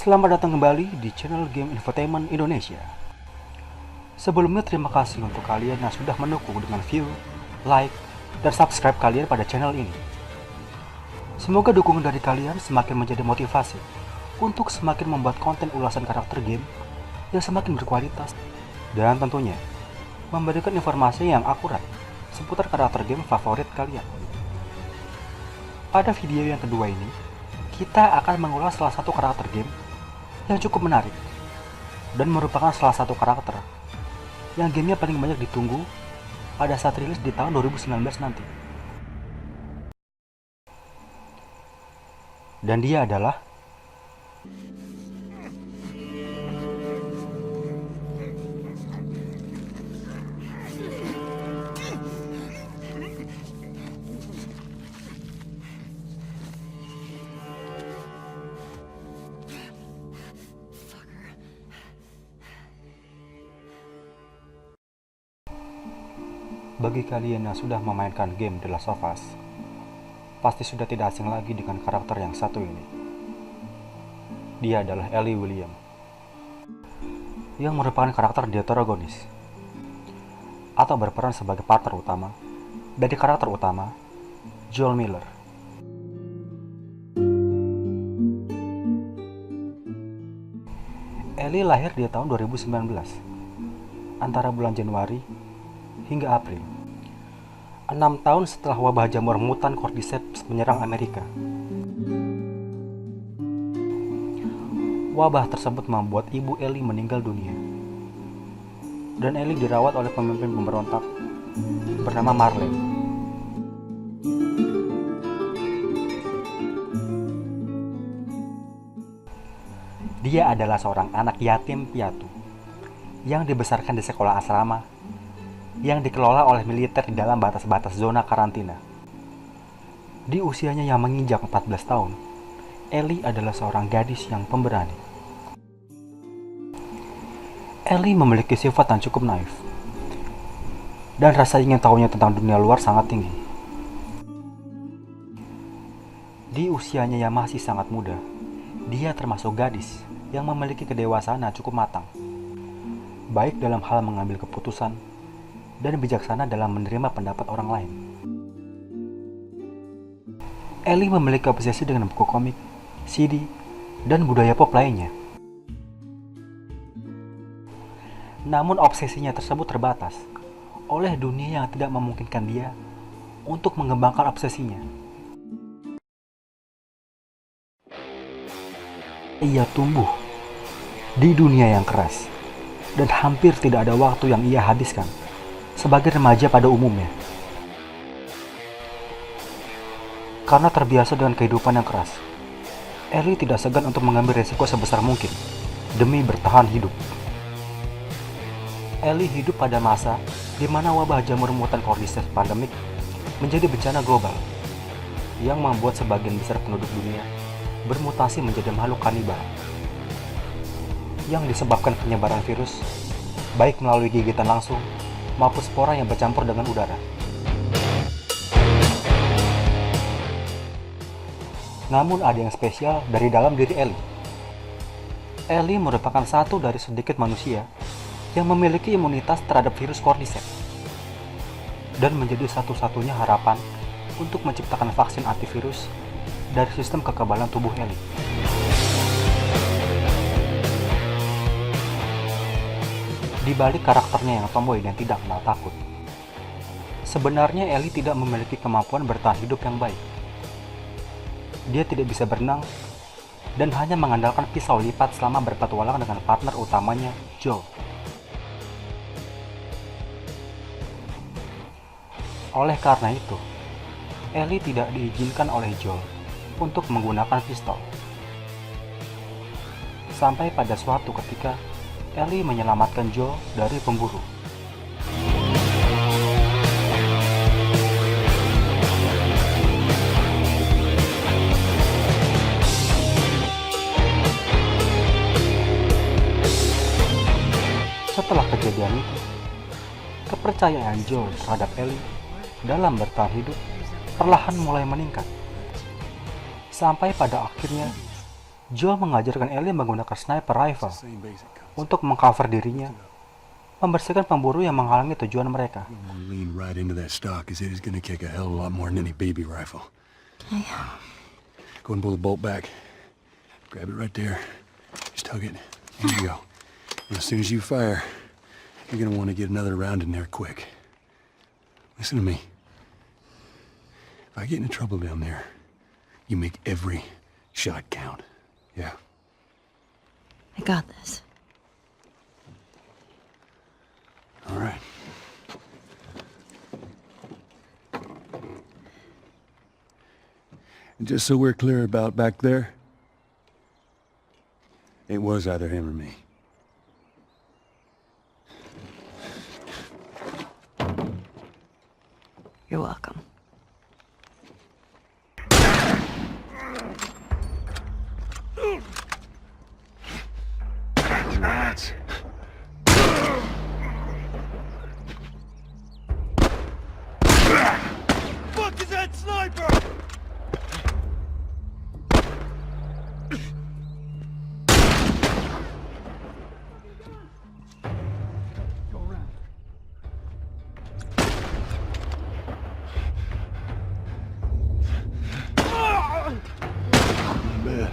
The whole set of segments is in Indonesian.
Selamat datang kembali di channel Game Infotainment Indonesia. Sebelumnya terima kasih untuk kalian yang sudah mendukung dengan view, like, dan subscribe kalian pada channel ini. Semoga dukungan dari kalian semakin menjadi motivasi untuk semakin membuat konten ulasan karakter game yang semakin berkualitas dan tentunya memberikan informasi yang akurat seputar karakter game favorit kalian. Pada video yang kedua ini, kita akan mengulas salah satu karakter game yang cukup menarik dan merupakan salah satu karakter yang gamenya paling banyak ditunggu pada saat rilis di tahun 2019 nanti. Dan dia adalah bagi kalian yang sudah memainkan game The Last of Us, pasti sudah tidak asing lagi dengan karakter yang satu ini. Dia adalah Ellie William, yang merupakan karakter deuteragonis, atau berperan sebagai partner utama dari karakter utama, Joel Miller. Ellie lahir di tahun 2019, antara bulan Januari hingga April, 6 tahun setelah wabah jamur mutan Cordyceps menyerang Amerika. Wabah tersebut membuat ibu Ellie meninggal dunia, dan Ellie dirawat oleh pemimpin pemberontak bernama Marlene. Dia adalah seorang anak yatim piatu yang dibesarkan di sekolah asrama yang dikelola oleh militer di dalam batas-batas zona karantina. Di usianya yang menginjak 14 tahun, Ellie adalah seorang gadis yang pemberani. Ellie memiliki sifat yang cukup naif, dan rasa ingin tahunya tentang dunia luar sangat tinggi. Di usianya yang masih sangat muda, dia termasuk gadis yang memiliki kedewasaan yang cukup matang, baik dalam hal mengambil keputusan dan bijaksana dalam menerima pendapat orang lain. Ellie memiliki obsesi dengan buku komik, CD, dan budaya pop lainnya. Namun obsesinya tersebut terbatas oleh dunia yang tidak memungkinkan dia untuk mengembangkan obsesinya. Ia tumbuh di dunia yang keras dan hampir tidak ada waktu yang ia habiskan sebagai remaja pada umumnya. Karena terbiasa dengan kehidupan yang keras, Ellie tidak segan untuk mengambil resiko sebesar mungkin demi bertahan hidup. Ellie hidup pada masa di mana wabah jamur mutan Cordyceps pandemik menjadi bencana global yang membuat sebagian besar penduduk dunia bermutasi menjadi makhluk kanibal yang disebabkan penyebaran virus baik melalui gigitan langsung maupun spora yang bercampur dengan udara. Namun ada yang spesial dari dalam diri Ellie. Ellie merupakan satu dari sedikit manusia yang memiliki imunitas terhadap virus Cordyceps dan menjadi satu-satunya harapan untuk menciptakan vaksin antivirus dari sistem kekebalan tubuh Ellie. Di balik karakternya yang tomboy dan tidak kenal takut, sebenarnya Ellie tidak memiliki kemampuan bertahan hidup yang baik. Dia tidak bisa berenang dan hanya mengandalkan pisau lipat selama berpetualang dengan partner utamanya, Joel. Oleh karena itu, Ellie tidak diizinkan oleh Joel untuk menggunakan pistol. Sampai pada suatu ketika, Ellie menyelamatkan Joel dari pemburu. Setelah kejadian itu, kepercayaan Joel terhadap Ellie dalam bertahan hidup perlahan mulai meningkat. Sampai pada akhirnya Joel mengajarkan Ellie menggunakan sniper rifle Same basic concept. untuk mengcover dirinya, membersihkan pemburu yang menghalangi tujuan mereka. I'm gonna lean right into that stock, cause it is gonna kick a hell of a lot more than any baby rifle. Okay. Go and pull the bolt back. Grab it right there. Just tug it. There you go. And as soon as you fire, you're gonna want to get another round in there quick. Listen to me. If I get into trouble down there, you make every shot count. Yeah. I got this. All right. And just so we're clear about back there, it was either him or me. You're welcome. Rats. Fuck is that sniper? Bad.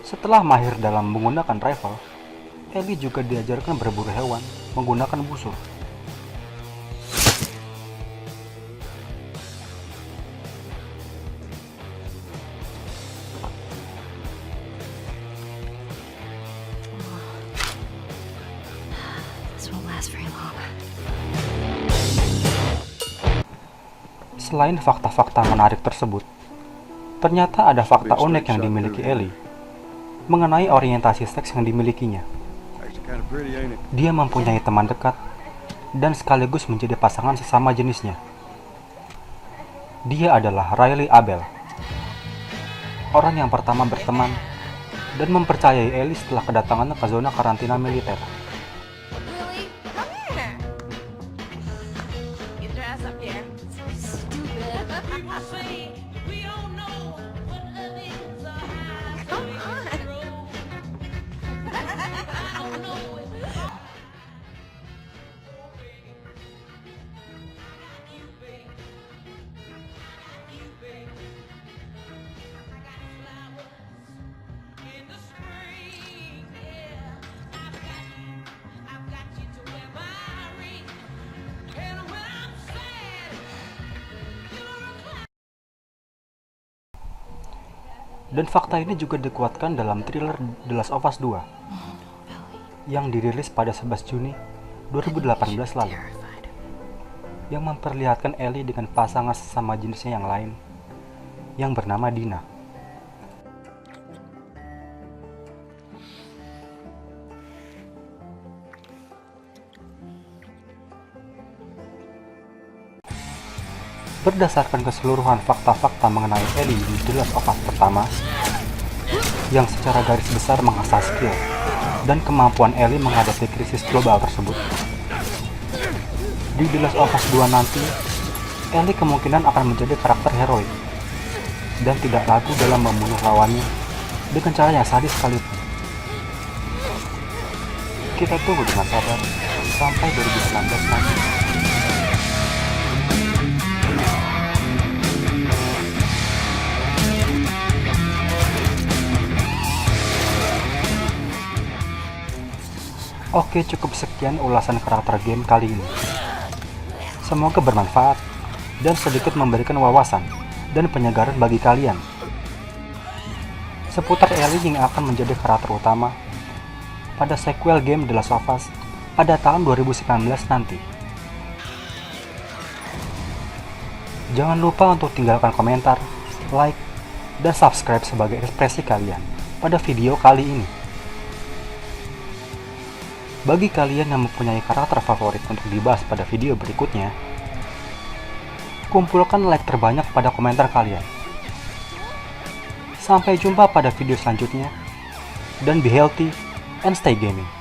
Setelah mahir dalam menggunakan rifle, Ellie juga diajarkan berburu hewan menggunakan busur. This won't last very long. Selain fakta-fakta menarik tersebut, ternyata ada fakta unik yang dimiliki Ellie mengenai orientasi seks yang dimilikinya. Actually kind of pretty, ain't it? Dia mempunyai teman dekat dan sekaligus menjadi pasangan sesama jenisnya. Dia adalah Riley Abel, orang yang pertama berteman dan mempercayai Ellie setelah kedatangannya ke zona karantina militer. Lily, come here. Get your ass up here. So stupid. People say we all know what love is. Come on. I don't know it. Dan fakta ini juga dikuatkan dalam thriller The Last of Us 2 yang dirilis pada 11 Juni 2018 lalu, Terrified. yang memperlihatkan Ellie dengan pasangan sesama jenisnya yang lain yang bernama Dina. Berdasarkan keseluruhan fakta-fakta mengenai Ellie di The Last of Us pertama, yang secara garis besar mengasah skill dan kemampuan Ellie menghadapi krisis global tersebut, di The Last of Us 2 nanti, Ellie kemungkinan akan menjadi karakter heroik dan tidak ragu dalam membunuh lawannya dengan cara yang sadis sekalipun. Kita tunggu dengan sabar sampai 2019 nanti. Oke, cukup sekian ulasan karakter game kali ini. Semoga bermanfaat dan sedikit memberikan wawasan dan penyegaran bagi kalian seputar Ellie yang akan menjadi karakter utama pada sequel game The Last of Us pada tahun 2019 nanti. Jangan lupa untuk tinggalkan komentar, like, dan subscribe sebagai ekspresi kalian pada video kali ini. Bagi kalian yang mempunyai karakter favorit untuk dibahas pada video berikutnya, kumpulkan like terbanyak pada komentar kalian. Sampai jumpa pada video selanjutnya, dan be healthy and stay gaming.